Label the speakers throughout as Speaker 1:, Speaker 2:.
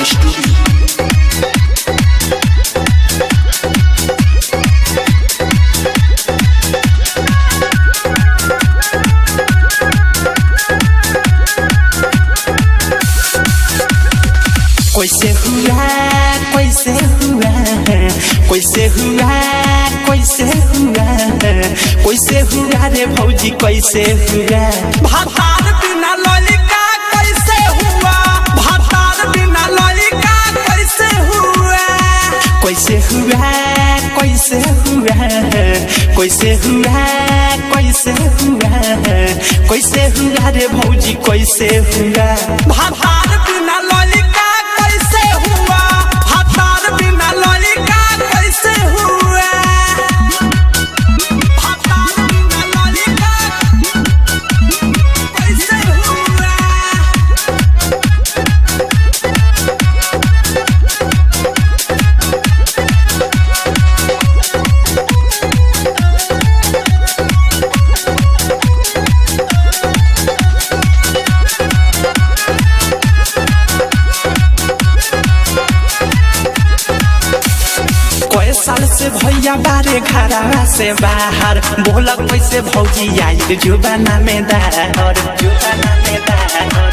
Speaker 1: Recording studio.
Speaker 2: कैसे हुआ कैसे हुआ कैसे हुआ कैसे हुआ कैसे हुआ रे भौजी कैसे हुआ
Speaker 3: भातार बिना ललिका कैसे हुआ भातार बिना ललिका कैसे हुआ
Speaker 2: कैसे हुआ कैसे हुआ कैसे हुआ कैसे हुआ कैसे हुआ रे भौजी कैसे हुआ
Speaker 3: भातार बिना ललिका कैसे हुआ भातार बिना ललिका कैसे हुआ भातार बिना ललिका कैसे हुआ
Speaker 2: साल से भैया बारे घरा से बाहर बोला कैसे भौजी आई जुबाना में दार जुबाना में दार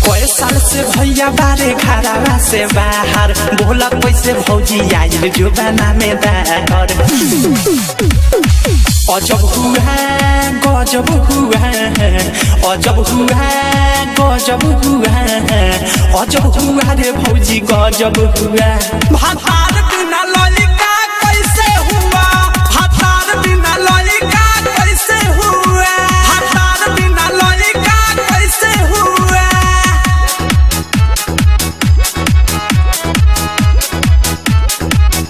Speaker 2: कोई साल से भैया बारे घरा से बाहर बोला कैसे भौजी आई जुबाना में दार अजब हुआ गजब हुआ अजब हुआ गजब हुआ अजब हुआ रे भौजी गजब हुआ
Speaker 3: भातार बिना ललिका कैसे हुआ भातार बिना ललिका कैसे हुआ भातार बिना ललिका कैसे हुआ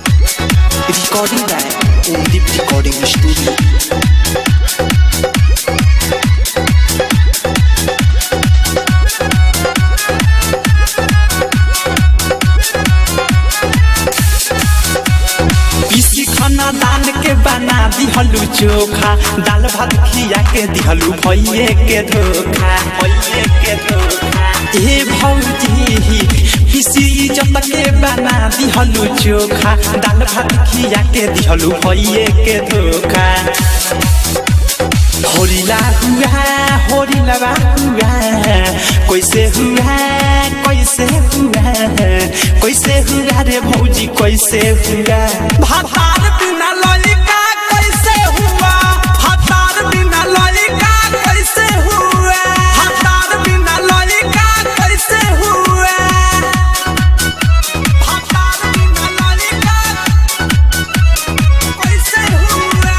Speaker 1: रिकॉर्डिंग बाय ओमदीप रिकॉर्डिंग स्टूडियो।
Speaker 2: दान के बना दिहलू चोखा दाल भात खिया के दिहलू भैये के धोखा भैये के धोखा ए भौजी किसी इज्जत के बना दिहलू चोखा दाल भात खिया के दिहलू भैये के धोखा होरिला हुआ होरिला हुआ कैसे हुआ कैसे हुआ कैसे हुआ रे भौजी कैसे हुआ
Speaker 3: भातार बिना ललिका कैसे हुआ भातार बिना ललिका कैसे हुआ भातार बिना ललिका कैसे हुआ भातार बिना ललिका कैसे हुआ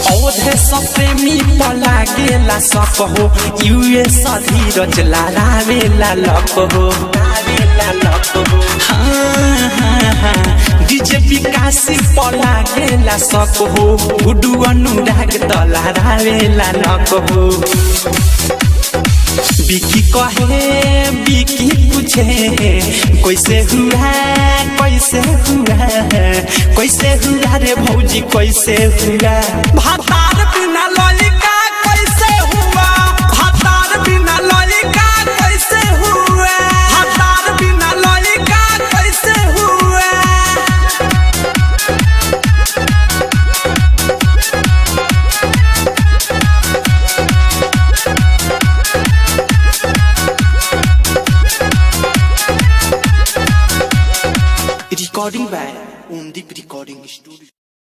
Speaker 2: प्रेमी पला गेला सप हो यूएस धीरज लावेला लप हो लावेला लप हो डीजे विकासी पला गेला सप हो गुडू अनुराग तला रावेला लप हो बिकी कहे बिकी पूछे कैसे हुआ कैसे हुआ कैसे हुआ रे भौजी कैसे हुआ
Speaker 3: भातार बिना ललिका कैसे हुआ भातार बिना ललिका कैसे हुआ भातार बिना ललिका कैसे हुआ
Speaker 1: रिकॉर्डिंग बाय ओमदीप रिकॉर्डिंग स्टूडियो।